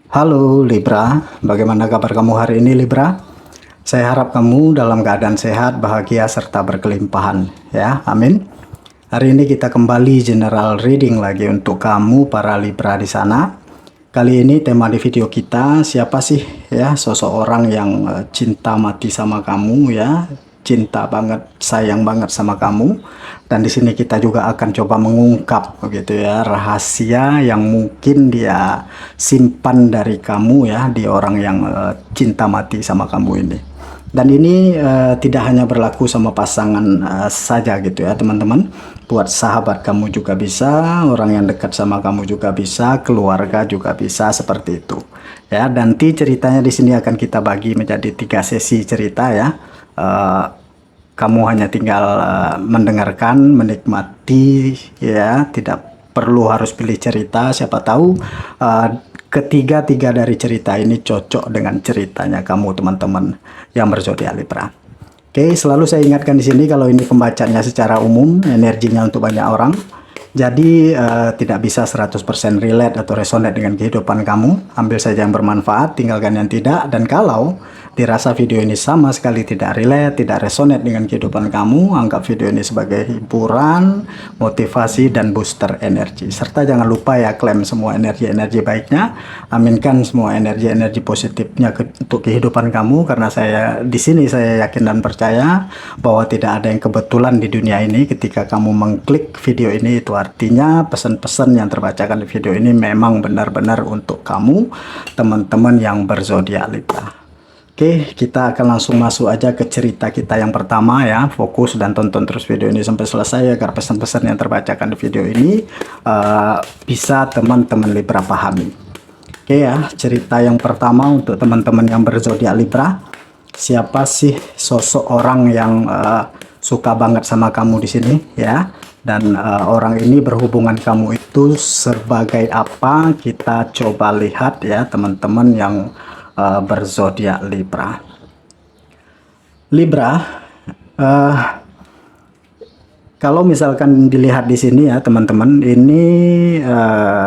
Halo Libra, bagaimana kabar kamu hari ini Libra? Saya harap kamu dalam keadaan sehat, bahagia, serta berkelimpahan ya, amin. Hari ini kita kembali general reading lagi untuk kamu para Libra di sana. Kali ini tema di video kita, siapa sih ya seseorang yang cinta mati sama kamu ya, cinta banget, sayang banget sama kamu. Dan di sini kita juga akan coba mengungkap begitu ya rahasia yang mungkin dia simpan dari kamu ya di orang yang cinta mati sama kamu ini. Dan ini tidak hanya berlaku sama pasangan saja gitu ya teman-teman. Buat sahabat kamu juga bisa, orang yang dekat sama kamu juga bisa, keluarga juga bisa seperti itu. Ya, nanti ceritanya di sini akan kita bagi menjadi 3 sesi cerita ya. Eh, Kamu hanya tinggal mendengarkan, menikmati ya, tidak perlu harus pilih cerita. Siapa tahu ketiga-tiga dari cerita ini cocok dengan ceritanya kamu teman-teman yang berzodiak Libra. Oke, selalu saya ingatkan di sini kalau ini pembacanya secara umum, energinya untuk banyak orang. Jadi tidak bisa 100% relate atau resonate dengan kehidupan kamu. Ambil saja yang bermanfaat, tinggalkan yang tidak. Dan kalau dirasa video ini sama sekali tidak relate, tidak resonate dengan kehidupan kamu, anggap video ini sebagai hiburan, motivasi, dan booster energi. Serta jangan lupa ya, klaim semua energi-energi baiknya. Aminkan semua energi-energi positifnya untuk kehidupan kamu, karena saya di sini saya yakin dan percaya bahwa tidak ada yang kebetulan di dunia ini. Ketika kamu mengklik video ini, itu artinya pesan-pesan yang terbacakan di video ini memang benar-benar untuk kamu, teman-teman yang berzodiak Libra. Oke, kita akan langsung masuk aja ke cerita kita yang pertama ya. Fokus dan tonton terus video ini sampai selesai agar pesan-pesan yang terbacakan di video ini bisa teman-teman Libra pahami. Oke ya, cerita yang pertama untuk teman-teman yang berzodiak Libra. Siapa sih sosok orang yang suka banget sama kamu di sini ya? Dan orang ini berhubungan kamu itu sebagai apa? Kita coba lihat ya teman-teman yang berzodiak Libra. Libra, kalau misalkan dilihat di sini ya teman-teman, ini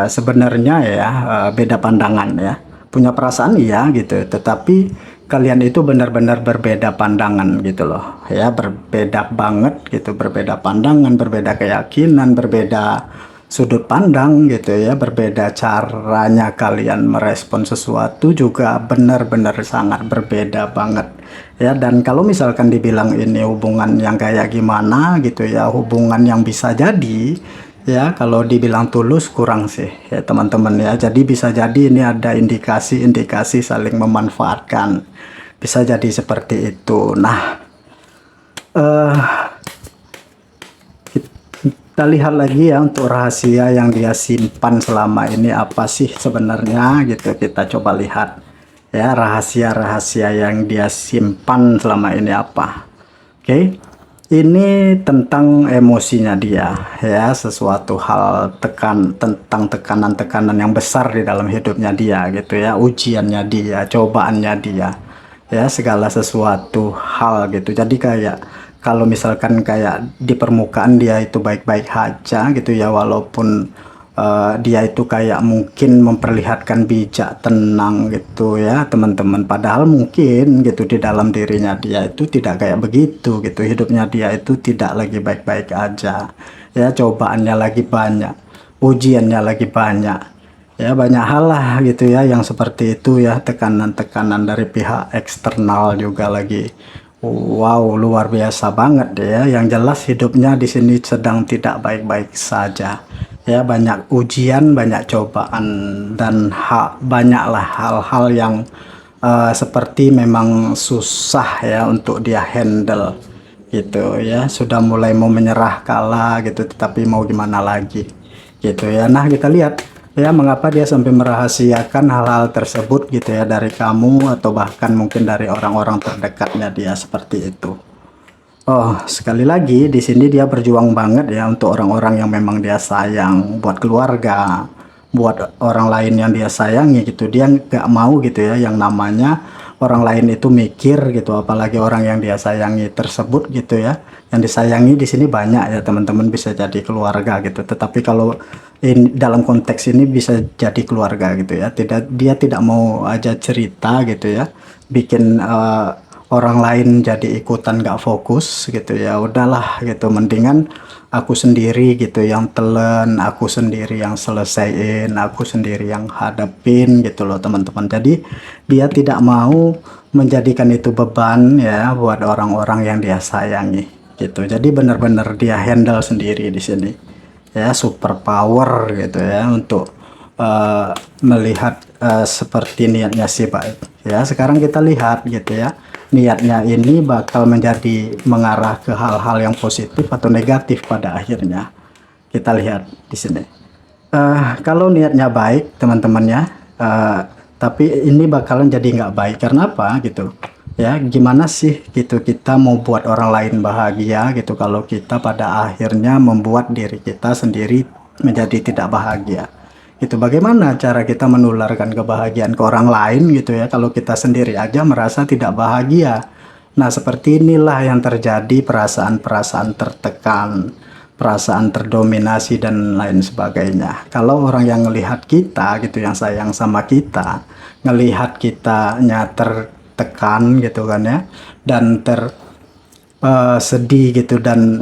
sebenarnya ya beda pandangan ya. Punya perasaan iya gitu, tetapi kalian itu benar-benar berbeda pandangan gitu loh ya, berbeda banget gitu, berbeda pandangan, berbeda keyakinan, berbeda sudut pandang gitu ya, berbeda caranya kalian merespon sesuatu juga benar-benar sangat berbeda banget ya. Dan kalau misalkan dibilang ini hubungan yang kayak gimana gitu ya, hubungan yang bisa jadi ya, kalau dibilang tulus kurang sih ya teman-teman ya. Jadi bisa jadi ini ada indikasi-indikasi saling memanfaatkan, bisa jadi seperti itu. Nah, kita lihat lagi ya untuk rahasia yang dia simpan selama ini apa sih sebenarnya gitu. Kita coba lihat ya rahasia-rahasia yang dia simpan selama ini apa. Oke, ini tentang emosinya dia ya, sesuatu hal tentang tekanan-tekanan yang besar di dalam hidupnya dia gitu ya, ujiannya dia, cobaannya dia ya, segala sesuatu hal gitu. Jadi kayak kalau misalkan kayak di permukaan dia itu baik-baik aja gitu ya, walaupun dia itu kayak mungkin memperlihatkan bijak, tenang gitu ya teman-teman, padahal mungkin gitu di dalam dirinya dia itu tidak kayak begitu gitu, hidupnya dia itu tidak lagi baik-baik aja ya, cobaannya lagi banyak, ujiannya lagi banyak ya, banyak hal lah gitu ya yang seperti itu ya, tekanan-tekanan dari pihak eksternal juga lagi. Wow, luar biasa banget ya. Yang jelas hidupnya di sini sedang tidak baik-baik saja. Ya, banyak ujian, banyak cobaan, dan banyaklah hal-hal yang seperti memang susah ya untuk dia handle gitu ya. Sudah mulai mau menyerah kalah gitu, tetapi mau gimana lagi gitu ya. Nah, kita lihat ya mengapa dia sampai merahasiakan hal-hal tersebut gitu ya dari kamu, atau bahkan mungkin dari orang-orang terdekatnya dia seperti itu. Oh, sekali lagi di sini dia berjuang banget ya untuk orang-orang yang memang dia sayang, buat keluarga, buat orang lain yang dia sayangi gitu. Dia nggak mau gitu ya yang namanya orang lain itu mikir gitu, apalagi orang yang dia sayangi tersebut gitu ya. Yang disayangi di sini banyak ya teman-teman, bisa jadi keluarga gitu. Tetapi kalau dalam konteks ini bisa jadi keluarga gitu ya. Dia tidak mau aja cerita gitu ya, bikin orang lain jadi ikutan gak fokus gitu ya. Udahlah gitu, mendingan aku sendiri gitu yang telen, aku sendiri yang selesaiin, aku sendiri yang hadapin gitu loh teman-teman. Jadi dia tidak mau menjadikan itu beban ya buat orang-orang yang dia sayangi gitu. Jadi benar-benar dia handle sendiri di sini ya, super power gitu ya untuk melihat seperti niatnya si baik ya. Sekarang kita lihat gitu ya, niatnya ini bakal menjadi mengarah ke hal-hal yang positif atau negatif pada akhirnya. Kita lihat di sini. Kalau niatnya baik teman-teman ya, tapi ini bakalan jadi nggak baik karena apa gitu ya. Gimana sih gitu kita mau buat orang lain bahagia gitu kalau kita pada akhirnya membuat diri kita sendiri menjadi tidak bahagia gitu. Bagaimana cara kita menularkan kebahagiaan ke orang lain gitu ya kalau kita sendiri aja merasa tidak bahagia. Nah, seperti inilah yang terjadi, perasaan-perasaan tertekan, perasaan terdominasi dan lain sebagainya. Kalau orang yang ngelihat kita gitu, yang sayang sama kita, ngelihat kitanya tertekan gitu kan ya, dan sedih gitu, dan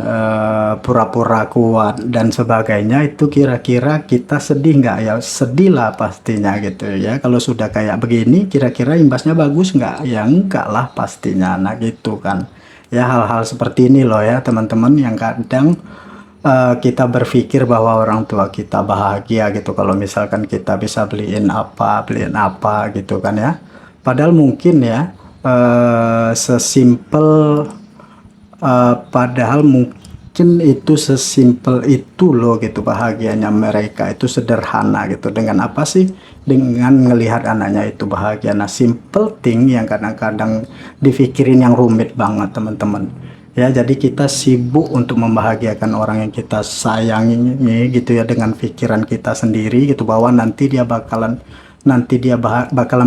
pura-pura kuat dan sebagainya, itu kira-kira kita sedih nggak ya? Sedih lah pastinya gitu ya. Kalau sudah kayak begini, kira-kira imbasnya bagus nggak? Ya enggak lah pastinya. Nah gitu kan ya, hal-hal seperti ini loh ya teman-teman, yang kadang kita berpikir bahwa orang tua kita bahagia gitu kalau misalkan kita bisa beliin apa gitu kan ya. Padahal mungkin ya padahal mungkin itu sesimpel itu loh gitu, bahagianya mereka itu sederhana gitu. Dengan apa sih? Dengan ngelihat anaknya itu bahagia. Nah, simple thing yang kadang-kadang dipikirin yang rumit banget teman-teman ya. Jadi kita sibuk untuk membahagiakan orang yang kita sayangi gitu ya, dengan pikiran kita sendiri gitu, bahwa nanti dia bakalan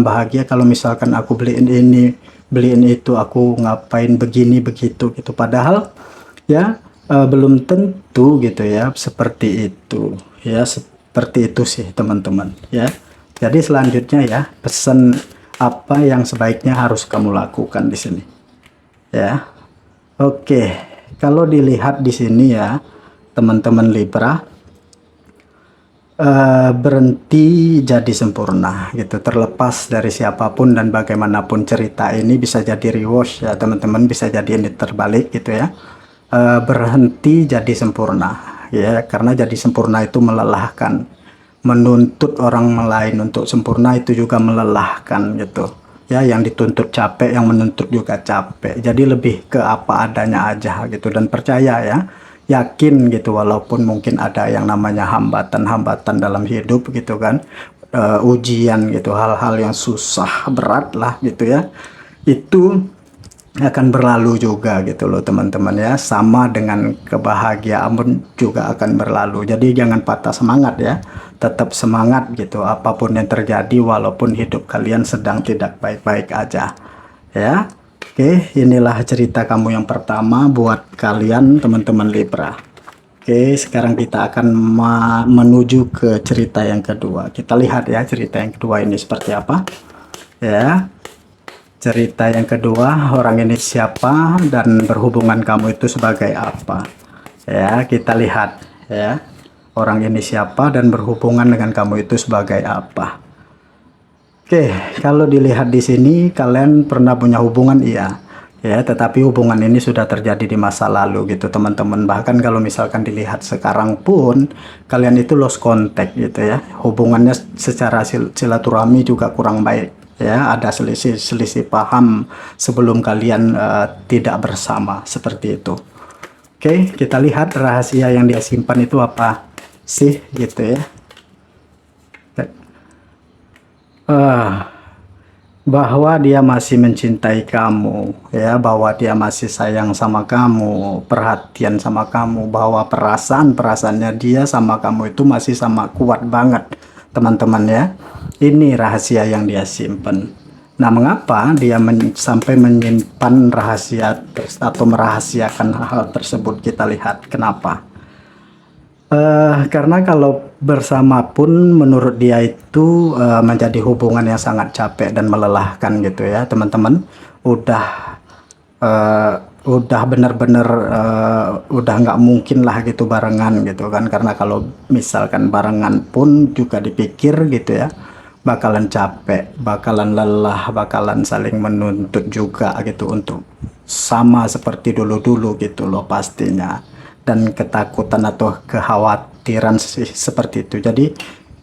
bahagia kalau misalkan aku beliin ini, beliin itu, aku ngapain begini begitu gitu. Padahal ya belum tentu gitu ya seperti itu ya. Seperti itu sih teman-teman ya. Jadi selanjutnya ya, pesan apa yang sebaiknya harus kamu lakukan di sini ya. Oke, kalau dilihat di sini ya teman-teman Libra, berhenti jadi sempurna gitu, terlepas dari siapapun dan bagaimanapun cerita ini. Bisa jadi rewash ya teman-teman, bisa jadi ini terbalik gitu ya. Berhenti jadi sempurna ya, karena jadi sempurna itu melelahkan. Menuntut orang lain untuk sempurna itu juga melelahkan gitu ya. Yang dituntut capek, yang menuntut juga capek. Jadi lebih ke apa adanya aja gitu, dan percaya ya, yakin gitu, walaupun mungkin ada yang namanya hambatan-hambatan dalam hidup gitu kan, ujian gitu, hal-hal yang susah berat lah gitu ya, itu akan berlalu juga gitu loh teman-teman ya. Sama dengan kebahagiaan pun juga akan berlalu. Jadi jangan patah semangat ya, tetap semangat gitu apapun yang terjadi, walaupun hidup kalian sedang tidak baik-baik aja ya. Oke, inilah cerita kamu yang pertama buat kalian teman-teman Libra. Oke, sekarang kita akan menuju ke cerita yang kedua. Kita lihat ya cerita yang kedua ini seperti apa ya. Cerita yang kedua, orang ini siapa dan berhubungan kamu itu sebagai apa ya. Kita lihat ya, orang ini siapa dan berhubungan dengan kamu itu sebagai apa. Oke, kalau dilihat di sini, kalian pernah punya hubungan, iya ya, tetapi hubungan ini sudah terjadi di masa lalu gitu teman-teman. Bahkan kalau misalkan dilihat sekarang pun, kalian itu lost contact gitu ya. Hubungannya secara silaturahmi juga kurang baik ya, ada selisih paham sebelum kalian tidak bersama, seperti itu. Oke, kita lihat rahasia yang dia simpan itu apa sih gitu ya. Bahwa dia masih mencintai kamu ya, bahwa dia masih sayang sama kamu, perhatian sama kamu, bahwa perasaannya dia sama kamu itu masih sama kuat banget teman-teman ya. Ini rahasia yang dia simpan. Nah, mengapa dia sampai menyimpan rahasia atau merahasiakan hal tersebut? Kita lihat kenapa. Karena kalau bersama pun menurut dia itu menjadi hubungan yang sangat capek dan melelahkan gitu ya teman-teman. Udah eh, udah bener-bener udah nggak mungkin lah gitu barengan gitu kan, karena kalau misalkan barengan pun juga dipikir gitu ya bakalan capek, bakalan lelah, bakalan saling menuntut juga gitu untuk sama seperti dulu-dulu gitu loh pastinya, dan ketakutan atau kekhawatiran seperti itu. Jadi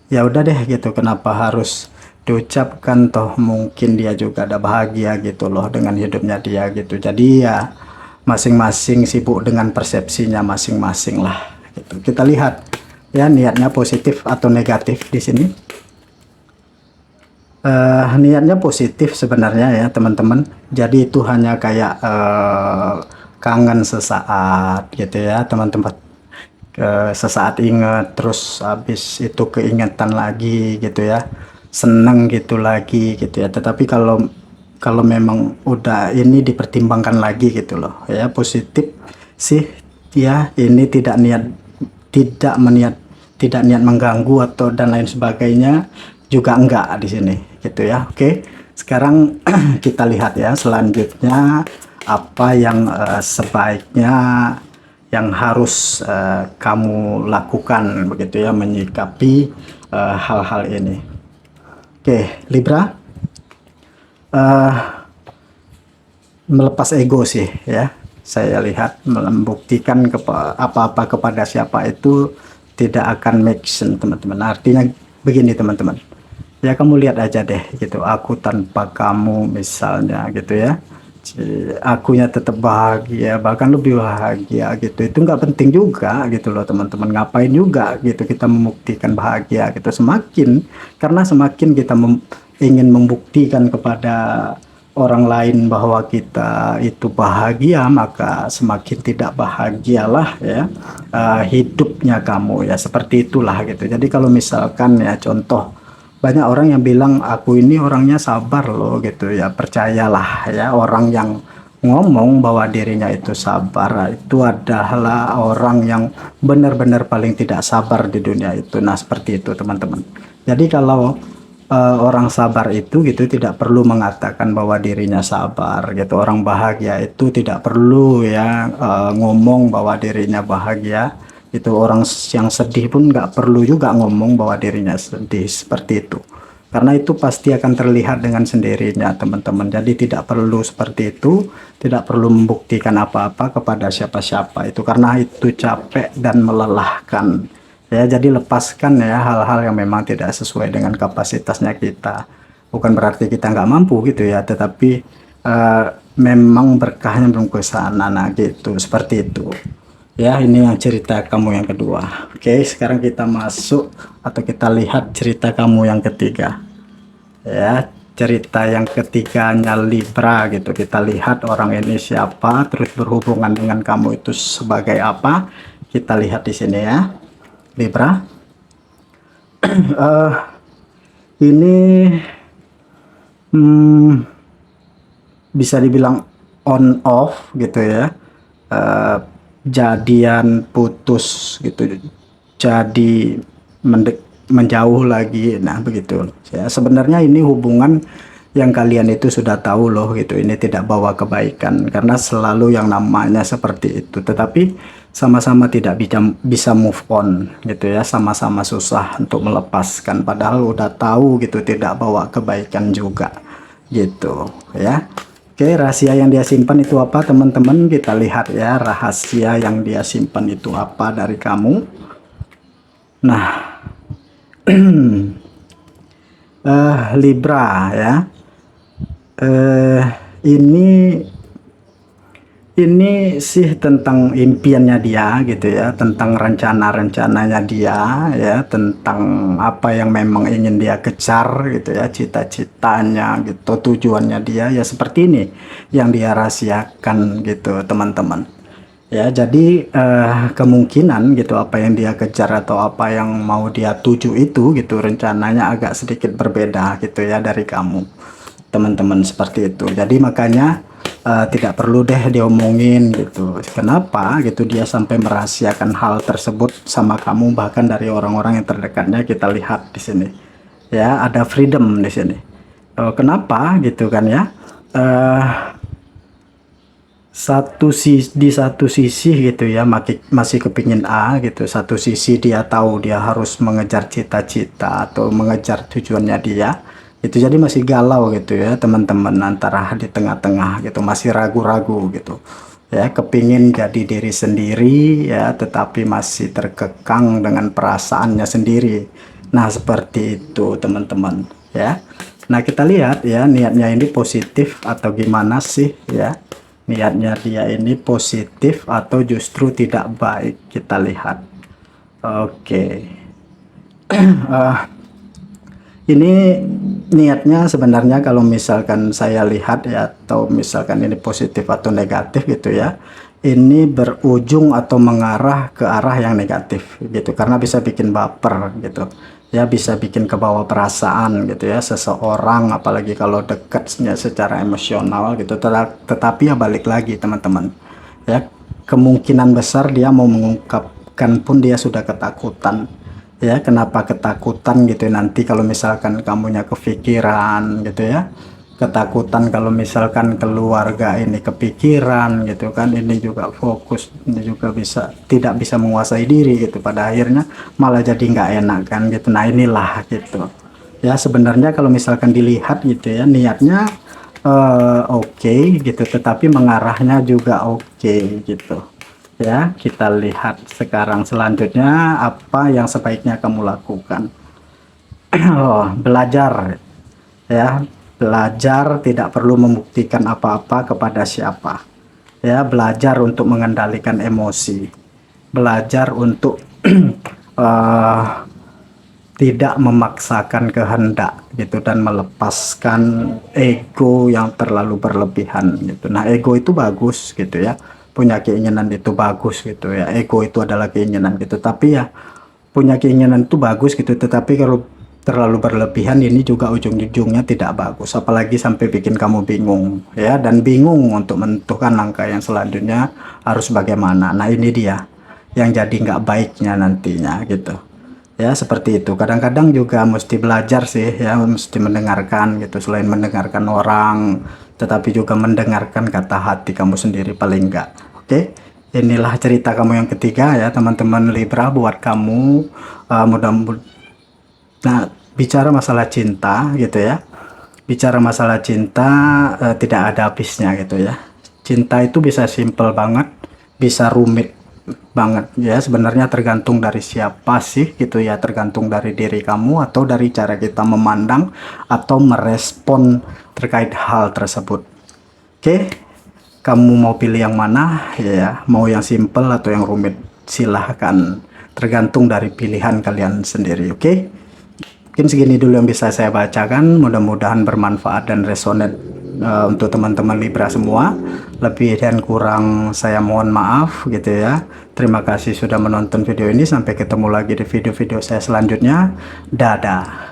ya udah deh gitu, kenapa harus diucapkan, toh mungkin dia juga ada bahagia gitu loh dengan hidupnya dia gitu. Jadi ya masing-masing sibuk dengan persepsinya masing-masing lah gitu. Kita lihat ya niatnya positif atau negatif di sini. Niatnya positif sebenarnya ya teman-teman. Jadi itu hanya kayak kangen sesaat gitu ya teman-teman. Sesaat ingat, terus habis itu keingetan lagi gitu ya, seneng gitu lagi gitu ya. Tetapi kalau kalau memang udah ini dipertimbangkan lagi gitu loh ya, positif sih ya, ini tidak niat mengganggu atau dan lain sebagainya juga enggak di sini gitu ya. Oke, sekarang kita lihat ya selanjutnya apa yang sebaiknya yang harus kamu lakukan begitu ya menyikapi hal-hal ini. Oke, Libra, eh, melepas ego sih ya. Saya lihat membuktikan apa-apa kepada siapa itu tidak akan make sense teman-teman. Artinya begini teman-teman. Ya kamu lihat aja deh gitu, aku tanpa kamu misalnya gitu ya, akunya tetap bahagia, bahkan lebih bahagia gitu, itu nggak penting juga gitu loh teman-teman. Ngapain juga gitu kita membuktikan bahagia gitu, semakin karena semakin kita ingin membuktikan kepada orang lain bahwa kita itu bahagia, maka semakin tidak bahagialah ya hidupnya kamu ya, seperti itulah gitu. Jadi kalau misalkan ya contoh, banyak orang yang bilang aku ini orangnya sabar loh gitu ya, percayalah ya, orang yang ngomong bahwa dirinya itu sabar itu adalah orang yang benar-benar paling tidak sabar di dunia itu. Nah seperti itu teman-teman. Jadi kalau orang sabar itu gitu tidak perlu mengatakan bahwa dirinya sabar gitu, orang bahagia itu tidak perlu ya ngomong bahwa dirinya bahagia. Itu orang yang sedih pun nggak perlu juga ngomong bahwa dirinya sedih, seperti itu, karena itu pasti akan terlihat dengan sendirinya teman-teman. Jadi tidak perlu seperti itu, tidak perlu membuktikan apa-apa kepada siapa-siapa itu, karena itu capek dan melelahkan ya. Jadi lepaskan ya hal-hal yang memang tidak sesuai dengan kapasitasnya kita. Bukan berarti kita nggak mampu gitu ya, tetapi memang berkahnya belum ke sana, nah gitu, seperti itu. Ya, ini yang cerita kamu yang kedua. Oke, sekarang kita masuk atau kita lihat cerita kamu yang ketiga. Ya, cerita yang ketiganya Libra gitu. Kita lihat orang ini siapa, terus berhubungan dengan kamu itu sebagai apa. Kita lihat di sini ya, Libra. Ini bisa dibilang on off gitu ya. Jadian putus gitu, jadi menjauh lagi, nah begitu ya. Sebenarnya ini hubungan yang kalian itu sudah tahu loh gitu, ini tidak bawa kebaikan karena selalu yang namanya seperti itu, tetapi sama-sama tidak bisa move on gitu ya, sama-sama susah untuk melepaskan, padahal udah tahu gitu tidak bawa kebaikan juga gitu ya. Oke, rahasia yang dia simpan itu apa teman-teman? Kita lihat ya, rahasia yang dia simpan itu apa dari kamu. Nah, Libra ya, ini sih tentang impiannya dia gitu ya, tentang rencana-rencananya dia ya, tentang apa yang memang ingin dia kejar gitu ya, cita-citanya gitu, tujuannya dia ya, seperti ini yang dia rahasiakan gitu teman-teman ya. Jadi kemungkinan gitu apa yang dia kejar atau apa yang mau dia tuju itu gitu rencananya agak sedikit berbeda gitu ya dari kamu teman-teman, seperti itu. Jadi makanya tidak perlu deh diomongin gitu. Kenapa gitu dia sampai merahasiakan hal tersebut sama kamu, bahkan dari orang-orang yang terdekatnya. Kita lihat di sini ya, ada freedom di sini. Kenapa gitu kan ya, di satu sisi gitu ya, masih kepingin A gitu, satu sisi dia tahu dia harus mengejar cita-cita atau mengejar tujuannya dia itu, jadi masih galau gitu ya teman-teman, antara di tengah-tengah gitu, masih ragu-ragu gitu ya, kepingin jadi diri sendiri ya, tetapi masih terkekang dengan perasaannya sendiri. Nah seperti itu teman-teman ya. Nah kita lihat ya, niatnya ini positif atau gimana sih ya, niatnya dia ini positif atau justru tidak baik, kita lihat. Oke. Ini niatnya sebenarnya kalau misalkan saya lihat ya, atau misalkan ini positif atau negatif gitu ya, ini berujung atau mengarah ke arah yang negatif gitu, karena bisa bikin baper gitu ya, bisa bikin kebawa perasaan gitu ya seseorang, apalagi kalau dekatnya secara emosional gitu. Tetapi ya balik lagi teman-teman ya, kemungkinan besar dia mau mengungkapkan pun dia sudah ketakutan ya. Kenapa ketakutan gitu, nanti kalau misalkan kamunya kepikiran gitu ya, ketakutan kalau misalkan keluarga ini kepikiran gitu kan, ini juga fokus, ini juga tidak bisa menguasai diri gitu, pada akhirnya malah jadi nggak enak kan gitu. Nah inilah gitu ya, sebenarnya kalau misalkan dilihat gitu ya, niatnya oke gitu, tetapi mengarahnya juga oke gitu ya. Kita lihat sekarang selanjutnya apa yang sebaiknya kamu lakukan. Belajar ya, belajar tidak perlu membuktikan apa-apa kepada siapa ya, belajar untuk mengendalikan emosi, belajar untuk tidak memaksakan kehendak gitu, dan melepaskan ego yang terlalu berlebihan gitu. Nah ego itu bagus gitu ya, punya keinginan itu bagus gitu ya, ego itu adalah keinginan gitu, tapi ya punya keinginan itu bagus gitu, tetapi kalau terlalu berlebihan ini juga ujung-ujungnya tidak bagus, apalagi sampai bikin kamu bingung ya, dan bingung untuk menentukan langkah yang selanjutnya harus bagaimana. Nah ini dia yang jadi nggak baiknya nantinya gitu ya, seperti itu. Kadang-kadang juga mesti belajar sih ya, mesti mendengarkan gitu, selain mendengarkan orang tetapi juga mendengarkan kata hati kamu sendiri paling enggak. Oke, inilah cerita kamu yang ketiga ya teman-teman Libra, buat kamu mudah-mudahan. Nah bicara masalah cinta gitu ya, bicara masalah cinta tidak ada habisnya gitu ya. Cinta itu bisa simple banget, bisa rumit banget ya, sebenarnya tergantung dari siapa sih gitu ya, tergantung dari diri kamu atau dari cara kita memandang atau merespon terkait hal tersebut. Oke, kamu mau pilih yang mana ya, mau yang simple atau yang rumit, silahkan, tergantung dari pilihan kalian sendiri. Oke, mungkin segini dulu yang bisa saya bacakan, mudah-mudahan bermanfaat dan resonate untuk teman-teman Libra semua. Lebih dan kurang saya mohon maaf gitu ya. Terima kasih sudah menonton video ini, sampai ketemu lagi di video-video saya selanjutnya. Dadah.